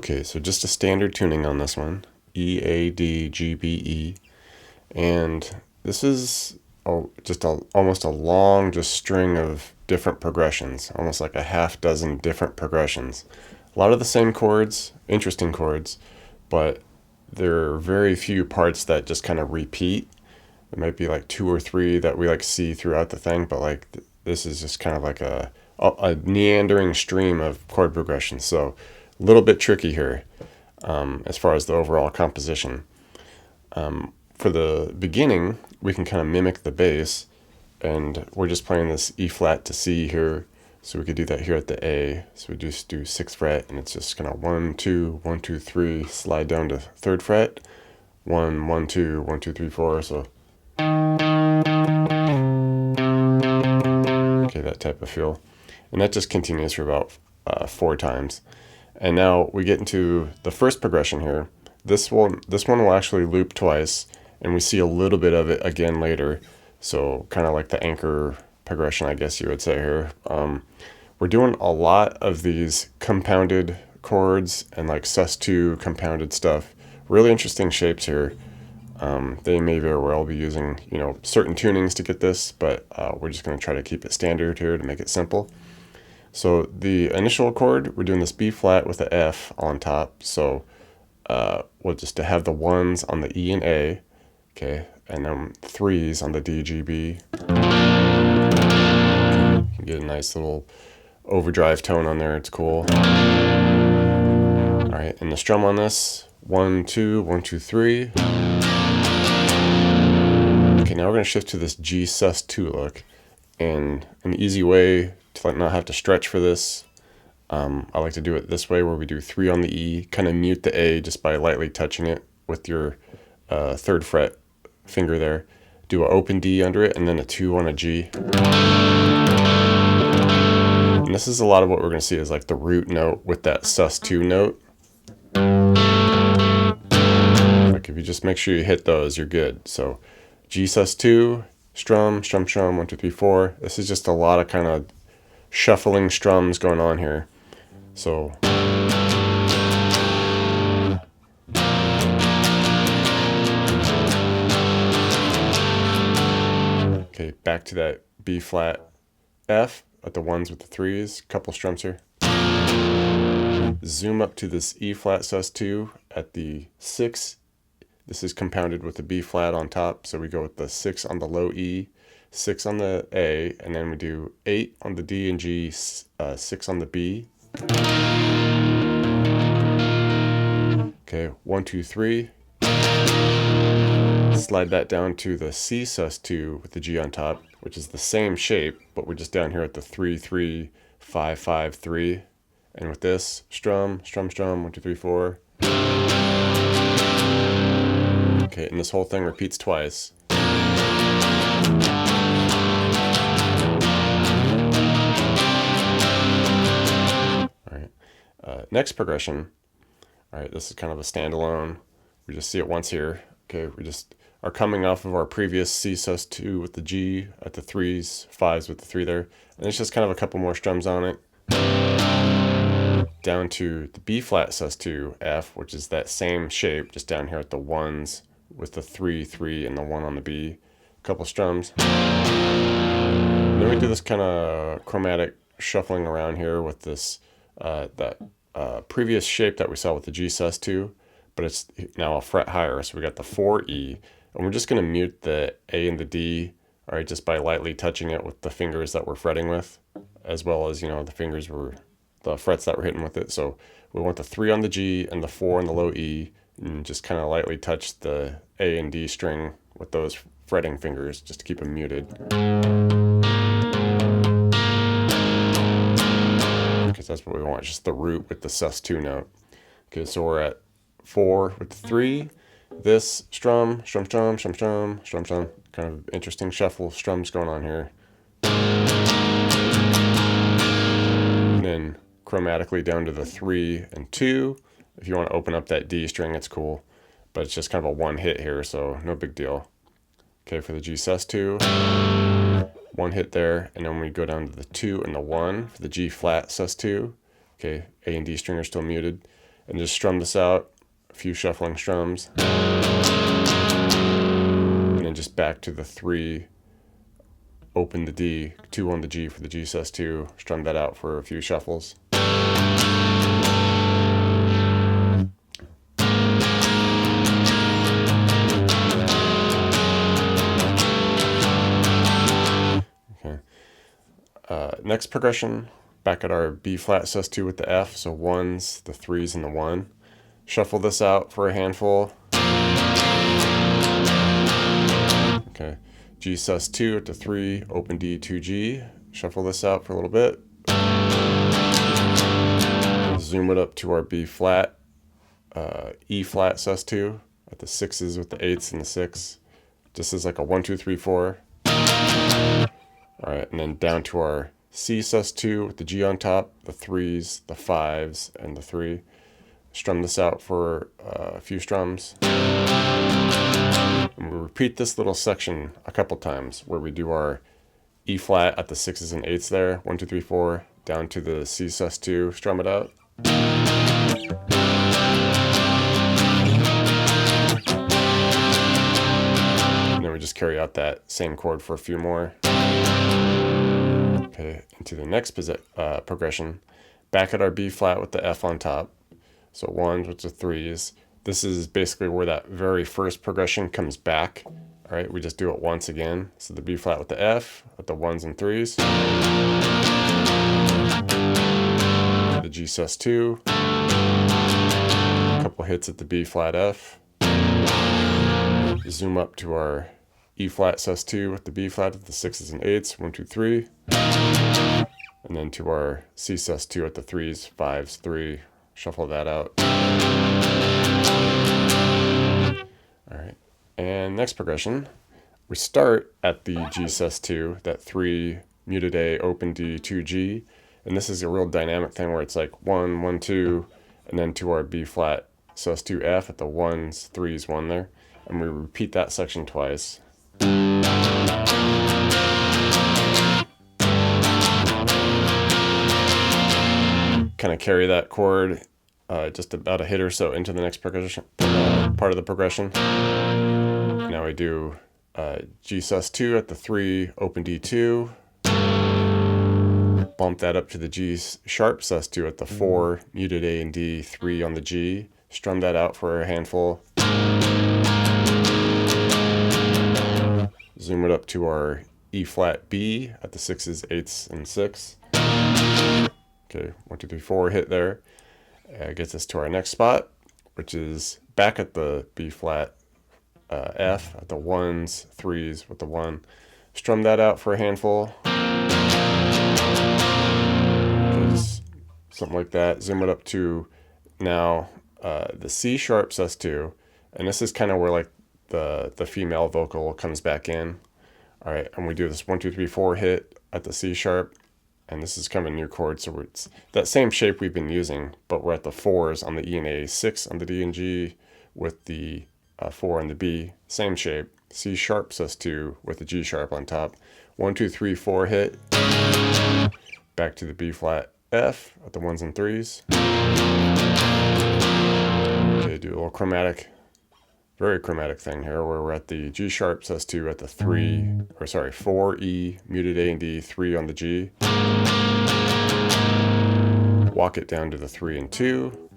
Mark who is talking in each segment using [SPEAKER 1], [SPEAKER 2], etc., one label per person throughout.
[SPEAKER 1] Okay, so just a standard tuning on this one, E, A, D, G, B, E, and this is almost a long just string of different progressions, almost like a half dozen different progressions. A lot of the same chords, interesting chords, but there are very few parts that just kind of repeat. There might be like two or three that we like see throughout the thing, but like this is just kind of like a meandering stream of chord progressions. So a little bit tricky here as far as the overall composition. For the beginning, we can kind of mimic the bass, and we're just playing this E flat to C here. So we could do that here at the A. So we just do 6th fret, and it's just kind of 1, 2, 1, 2, 3, slide down to 3rd fret, 1, 1, 2, 1, 2, 3, 4. So okay, that type of feel, and that just continues for about 4 times. And now we get into the first progression here. This one will actually loop twice, and we see a little bit of it again later. So kind of like the anchor progression, I guess you would say here. We're doing a lot of these compounded chords and like sus2 compounded stuff. Really interesting shapes here. They may very well be using, certain tunings to get this, but we're just going to try to keep it standard here to make it simple. So the initial chord, we're doing this B flat with the F on top. So we'll just have the 1s on the E and A, okay, and then 3s on the D, G, B. You can get a nice little overdrive tone on there. It's cool. All right, and the strum on this, 1, 2, 1, 2, 3. Okay, now we're going to shift to this G sus2 look, and an easy way to not have to stretch for this, I like to do it this way, where we do 3 on the E, kind of mute the A just by lightly touching it with your 3rd fret finger there. Do an open D under it, and then a 2 on a G. And this is a lot of what we're going to see is like the root note with that sus2 note. Like if you just make sure you hit those, you're good. So G sus2, strum, strum, strum, 1, 2, 3, 4. This is just a lot of kind of shuffling strums going on here. So okay, back to that B flat F at the 1s with the 3s, couple strums here. Zoom up to this E flat sus2 at the 6. This is compounded with the B flat on top, so we go with the 6 on the low E, 6 on the A, and then we do 8 on the D and G, 6 on the B. Okay, 1, 2, 3. Slide that down to the C sus2 with the G on top, which is the same shape, but we're just down here at the 3, 3, 5, 5, 3. And with this, strum, strum, strum, 1, 2, 3, 4. Okay, and this whole thing repeats twice. Next progression, all right, this is kind of a standalone. We just see it once here. Okay, we just are coming off of our previous C sus2 with the G at the 3s, 5s with the 3 there. And it's just kind of a couple more strums on it. Down to the B flat sus2 F, which is that same shape, just down here at the 1s with the 3, 3, and the 1 on the B. Couple strums. And then we do this kind of chromatic shuffling around here with this previous shape that we saw with the G sus2, but it's now a fret higher, so we got the 4E, and we're just going to mute the A and the D, all right, just by lightly touching it with the fingers that we're fretting with, as well as, the frets that we're hitting with it. So we want the 3 on the G and the 4 on the low E, and just kind of lightly touch the A and D string with those fretting fingers just to keep them muted. Because that's what we want, just the root with the sus2 note. Okay, so we're at 4 with the 3. This strum, strum, strum, strum, strum, strum, strum. Kind of interesting shuffle strums going on here. And then chromatically down to the 3 and 2. If you want to open up that D string, it's cool. But it's just kind of a one hit here, so no big deal. Okay, for the G sus2. 1 hit there, and then we go down to the 2 and the 1 for the G flat sus2. Okay, A and D string are still muted. and just strum this out, a few shuffling strums, and then just back to the 3, open the D, 2 on the G for the G sus2, strum that out for a few shuffles. Okay. Next progression, back at our B flat sus2 with the F, so 1s, the 3s, and the 1. Shuffle this out for a handful. Okay, G sus2 at the 3, open D, 2G. Shuffle this out for a little bit. Zoom it up to our B flat, E flat sus2 at the 6s with the 8s and the 6. Just as like a 1, 2, 3, 4. All right, and then down to our C sus2 with the G on top, the 3s, the 5s, and the 3. Strum this out for a few strums. And we'll repeat this little section a couple times where we do our E flat at the 6s and 8s there, 1, 2, 3, 4, down to the C sus2, strum it out. And then we just carry out that same chord for a few more. Okay, into the next progression, back at our B flat with the F on top. So 1s with the 3s. This is basically where that very first progression comes back. All right, we just do it once again. So the B flat with the F, with the 1s and 3s. The G sus2. A couple hits at the B flat F. Zoom up to our E flat sus2 with the B flat at the 6s and 8s, 1, 2, 3. And then to our C sus2 at the 3s, 5s, 3. Shuffle that out. All right, and next progression, we start at the G sus2, that 3, muted A, open D, 2G, and this is a real dynamic thing where it's like 1, 1, 2, and then to our B flat sus2 F at the 1s, 3s, 1 there, and we repeat that section twice. Kind of carry that chord just about a hit or so into the next progression, part of the progression. Now we do G sus2 at the 3, open D2. Bump that up to the G sharp sus2 at the 4, muted A and D, 3 on the G. Strum that out for a handful. Zoom it up to our E flat B at the 6s, 8s, and 6. Okay, 1, 2, 3, 4 hit there. Gets us to our next spot, which is back at the B flat F at the 1s, 3s with the 1. Strum that out for a handful. Just something like that. Zoom it up to now the C sharp sus2, and this is kind of where like the female vocal comes back in. All right, and we do this 1, 2, 3, 4 hit at the C sharp. And this is kind of a new chord, so it's that same shape we've been using, but we're at the 4s on the E and A, 6 on the D and G with the 4 on the B, same shape. C sharp sus2 with the G sharp on top. 1, 2, 3, 4 hit. Back to the B flat F at the 1s and 3s. Okay, do a little chromatic, very chromatic thing here where we're at the G sharp sus2 at the 4 E, muted A and D, 3 on the G. Walk it down to the 3 and 2.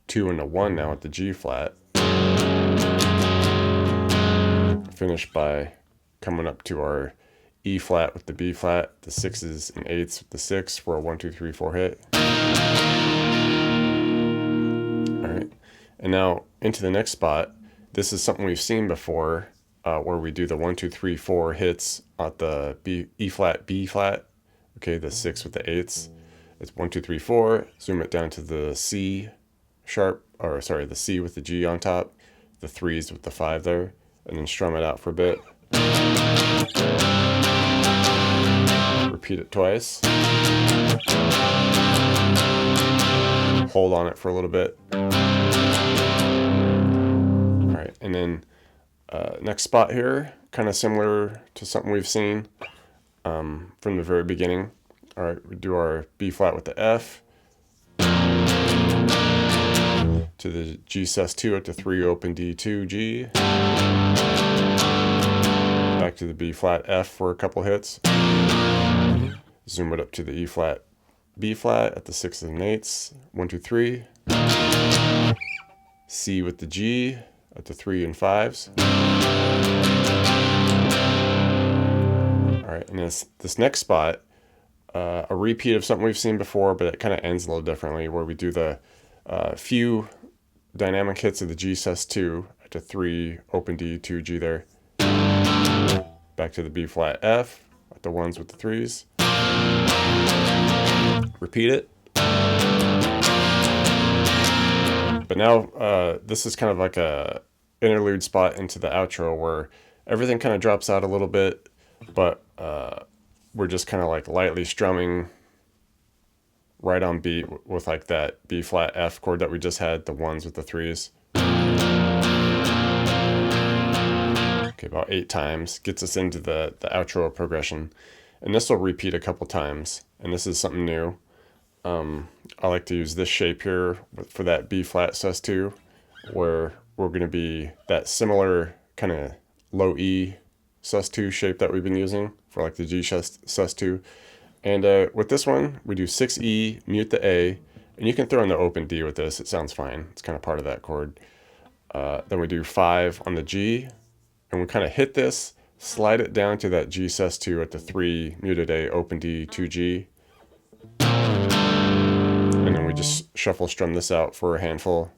[SPEAKER 1] 2 and a 1 now at the G flat. Finish by coming up to our E flat with the B flat, the 6s and 8s with the 6 for a 1, 2, 3, 4 hit. All right, and now into the next spot. This is something we've seen before, where we do the 1, 2, 3, 4 hits at the E flat, B flat. Okay, the 6 with the 8s. It's 1, 2, 3, 4. Zoom it down to the C sharp, or sorry, the C with the G on top, the 3s with the 5 there, and then strum it out for a bit. Repeat it twice. Hold on it for a little bit. All right, and then next spot here, kind of similar to something we've seen from the very beginning. All right, we do our B flat with the F, to the G sus2 at the 3 open D2 G, back to the B flat F for a couple hits, zoom it up to the E flat B flat at the 6 and 8s, 1 2 3, C with the G at the 3 and 5s. All right, and this next spot, a repeat of something we've seen before, but it kind of ends a little differently, where we do the few dynamic hits of the G sus2 at the 3 open D 2 G there, back to the B flat F at the 1s with the 3s, repeat it. But now this is kind of like a interlude spot into the outro where everything kind of drops out a little bit, but we're just kind of like lightly strumming right on beat with like that B flat F chord that we just had, the 1s with the 3s. Okay, about 8 times, gets us into the outro progression. And this will repeat a couple times, and this is something new. I like to use this shape here for that B flat sus2, where we're going to be that similar kind of low E sus2 shape that we've been using for like the G sus2. And with this one, we do 6E, mute the A, and you can throw in the open D with this. It sounds fine. It's kind of part of that chord. Then we do 5 on the G, and we kind of hit this, slide it down to that G sus2 at the 3, muted A, open D, 2G. And then we just shuffle strum this out for a handful.